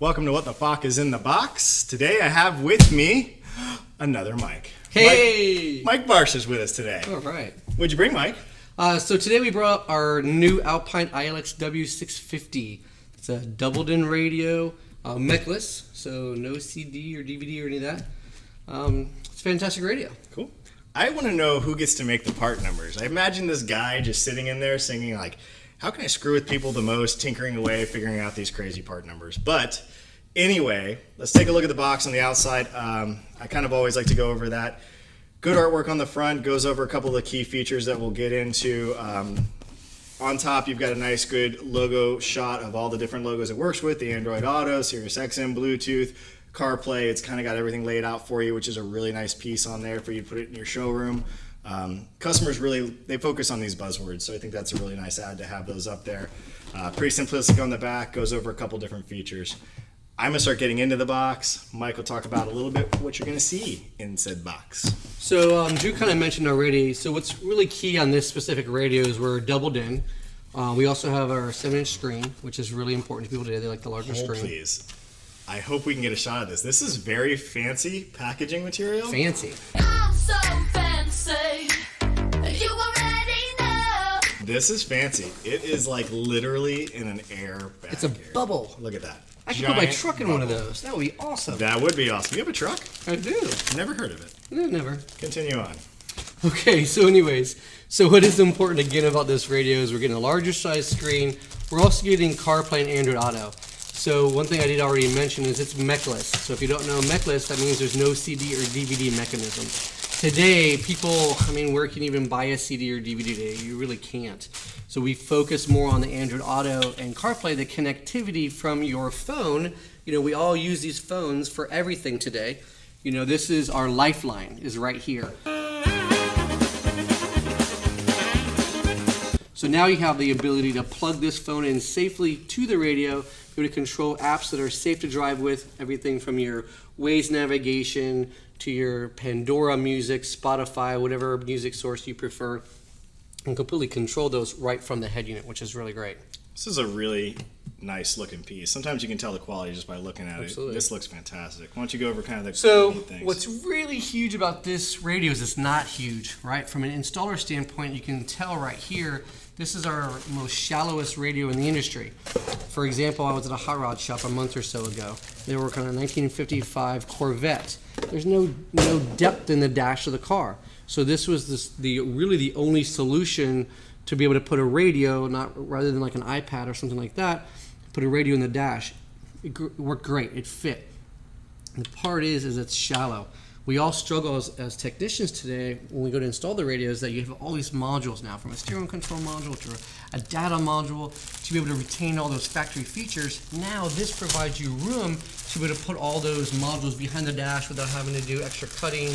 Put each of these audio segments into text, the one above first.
Welcome to What the Fuck is in the Box. Today I have with me another Mike. Hey! Mike Barsh is with us today. All right. What'd you bring, Mike? So today we brought up our new Alpine ILX-W650. It's a doubled-in radio, mech-less, so no CD or DVD or any of that. It's a fantastic radio. Cool. I want to know who gets to make the part numbers. I imagine this guy just sitting in there singing like, how can I screw with people the most, tinkering away, figuring out these crazy part numbers. But anyway, let's take a look at the box on the outside. I kind of always like to go over that. Good artwork on the front, goes over a couple of the key features that we'll get into. On top, you've got a nice, good logo shot of all the different logos it works with, the Android Auto, Sirius XM, Bluetooth, CarPlay. It's kind of got everything laid out for you, which is a really nice piece on there for you to put it in your showroom. Customers really, they focus on these buzzwords, so I think that's a really nice ad to have those up there. Pretty simplistic on the back, goes over a couple different features. I'm going to start getting into the box. Mike will talk about a little bit what you're going to see in said box. So Drew kind of mentioned already, so what's really key on this specific radio is we're doubled in. We also have our 7-inch screen, which is really important to people today. They like the larger screen. Please. I hope we can get a shot of this. This is very fancy packaging material. Fancy. I'm so fancy. You already know. This is fancy. It is like literally in an air bag. It's a here. bubble. Look at that. I could put my Giant truck in bubble. one of those. That would be awesome. That would be awesome. You have a truck? I do. Never heard of it. No, never. Continue on. Okay, so anyways, so what is important again about this radio is we're getting a larger size screen. We're also getting CarPlay and Android Auto. So one thing I did already mention is it's mech-less. So if you don't know mech-less, that means there's no CD or DVD mechanism. Today, people, where can you even buy a CD or DVD today? You really can't. So we focus more on the Android Auto and CarPlay, the connectivity from your phone. You know, we all use these phones for everything today. You know, this is our lifeline, is right here. So now you have the ability to plug this phone in safely to the radio, be able to control apps that are safe to drive with, everything from your Waze navigation to your Pandora music, Spotify, whatever music source you prefer, and completely control those right from the head unit, which is really great. This is a really nice looking piece. Sometimes you can tell the quality just by looking at Absolutely. it. This looks fantastic. Why don't you go over kind of the So neat things? what's really huge about this radio is it's not huge, right? From an installer standpoint, you can tell right here, this is our most shallowest radio in the industry. For example, I was at a hot rod shop a month or so ago. They were working on a 1955 Corvette. There's no depth in the dash of the car. So this was really the only solution to be able to put a radio, rather than like an iPad or something like that, put a radio in the dash. It worked great. It fit. And the part is it's shallow. We all struggle as technicians today when we go to install the radios that you have all these modules now, from a steering control module to a data module, to be able to retain all those factory features. Now this provides you room to be able to put all those modules behind the dash without having to do extra cutting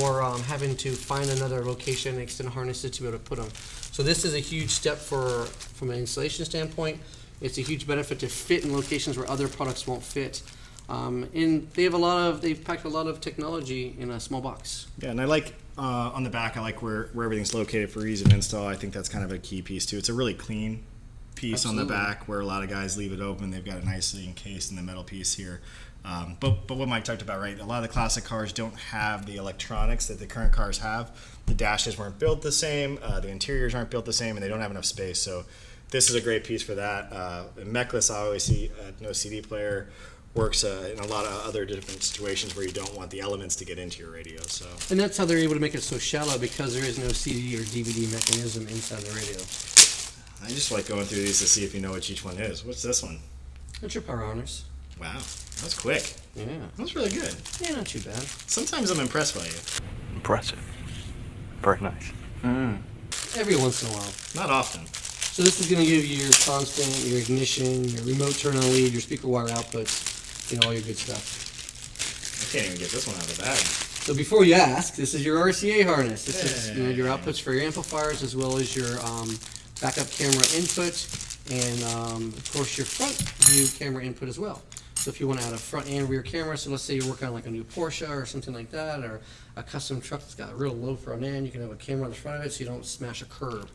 or having to find another location and extend harnesses to be able to put them. So this is a huge step from an installation standpoint. It's a huge benefit to fit in locations where other products won't fit. And they've packed a lot of technology in a small box. Yeah, and I like on the back, I like where everything's located for ease of install. I think that's kind of a key piece too. It's a really clean piece on the back where a lot of guys leave it open. They've got it nicely encased in the metal piece here. But what Mike talked about, right? A lot of the classic cars don't have the electronics that the current cars have. The dashes weren't built the same. The interiors aren't built the same, and they don't have enough space. So this is a great piece for that. Mech-less, I always see no CD player. Works in a lot of other different situations where you don't want the elements to get into your radio. So, and that's how they're able to make it so shallow, because there is no CD or DVD mechanism inside the radio. I just like going through these to see if you know what each one is. What's this one? That's your power honors. Wow, that was quick. Yeah. That was really good. Yeah, not too bad. Sometimes I'm impressed by you. Impressive. Very nice. Every once in a while. Not often. So this is going to give you your constant, your ignition, your remote turn on lead, your speaker wire outputs, all your good stuff. I can't even get this one out of the bag. So before you ask, this is your RCA harness. This is your outputs for your amplifiers, as well as your backup camera input, and of course your front view camera input as well. So if you want to add a front and rear camera, so let's say you're working on like a new Porsche or something like that, or a custom truck that's got a real low front end, you can have a camera on the front of it so you don't smash a curb.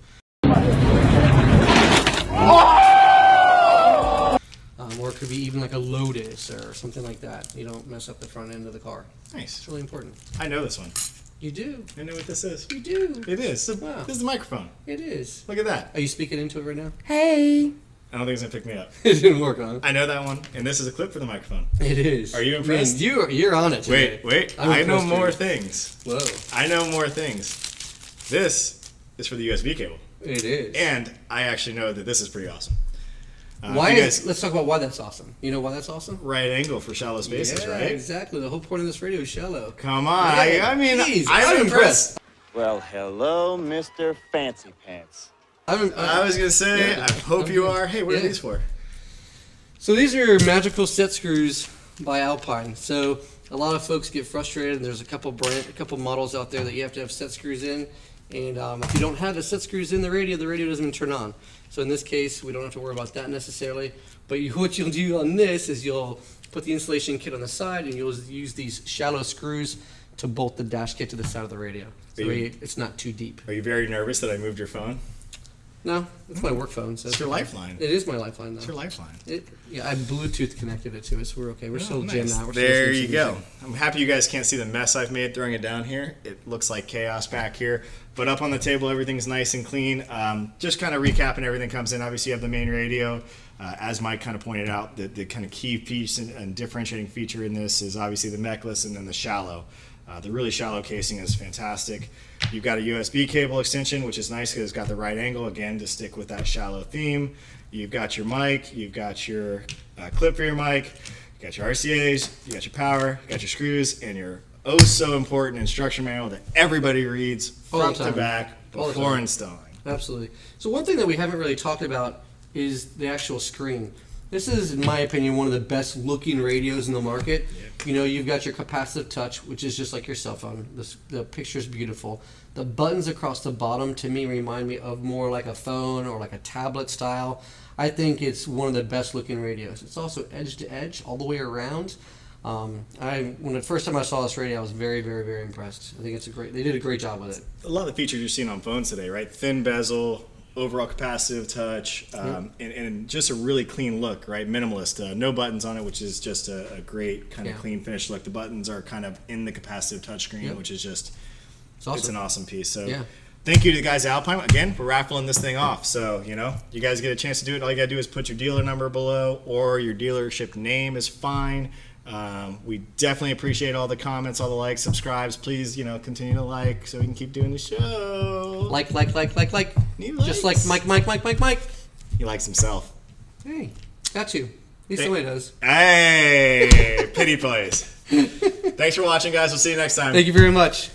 Or it could be even like a Lotus or something like that. You don't mess up the front end of the car. Nice. It's really important. I know this one. You do. I know what this is. You do. It is. Wow. This is the microphone. It is. Look at that. Are you speaking into it right now? Hey. I don't think it's gonna pick me up. It didn't work on. I know that one, and this is a clip for the microphone. It is. Are you impressed? Man, you're on it today. Wait. I'm I know impressed more with things. Whoa. I know more things. This is for the USB cable, It is. and I actually know that this is pretty awesome. Why you is, guys, let's talk about why that's awesome. You know why that's awesome? right angle for shallow spaces, Yeah, right? exactly. The whole point of this radio is shallow. Come on. Yeah, I mean, jeez, I'm impressed. Well, hello, Mr. Fancy Pants. I was gonna say, Yeah. I hope you are. Hey, what are Yeah. these for? So these are magical set screws by Alpine. So a lot of folks get frustrated, and there's a couple models out there that you have to have set screws in. And if you don't have the set screws in the radio doesn't even turn on. So in this case, we don't have to worry about that necessarily. But what you'll do on this is you'll put the installation kit on the side, and you'll use these shallow screws to bolt the dash kit to the side of the radio. So it's not too deep. Are you very nervous that I moved your phone? No, it's my work phone. So It's your lifeline. It is my lifeline, though. It's your lifeline. I Bluetooth connected it to it, so we're okay. We're still Oh, jammed nice. out. We're still There listening you to go. music. I'm happy you guys can't see the mess I've made throwing it down here. It looks like chaos back here. But up on the table, everything's nice and clean. Just kind of recapping everything comes in. Obviously, you have the main radio. As Mike kind of pointed out, the kind of key piece and differentiating feature in this is obviously the Mech-Less and then the shallow. The really shallow casing is fantastic. You've got a USB cable extension, which is nice because it's got the right angle, again, to stick with that shallow theme. You've got your mic, you've got your clip for your mic, you got your RCAs, you got your power, you got your screws, and your oh so important instruction manual that everybody reads All the front to time. back All the before time. installing. Absolutely. So one thing that we haven't really talked about is the actual screen. This is, in my opinion, one of the best looking radios in the market. You know, you've got your capacitive touch, which is just like your cell phone. The picture's beautiful. The buttons across the bottom, to me, remind me of more like a phone or like a tablet style. I think it's one of the best looking radios. It's also edge to edge all the way around. When the first time I saw this radio, I was very, very, very impressed. I think they did a great job with it. A lot of the features you're seeing on phones today, right? Thin bezel, overall capacitive touch, and just a really clean look, right? Minimalist. No buttons on it, which is just a great kind of clean finish look. The buttons are kind of in the capacitive touchscreen, which is just, it's an awesome piece. So thank you to the guys at Alpine. Again, we're raffling this thing off. So, you guys get a chance to do it. All you got to do is put your dealer number below, or your dealership name is fine. We definitely appreciate all the comments, all the likes, subscribes. Please, continue to like so we can keep doing the show. Like. Need Just likes. like Mike. He likes himself. Hey, got you. At least the way it does. Hey, pity plays. Thanks for watching, guys. We'll see you next time. Thank you very much.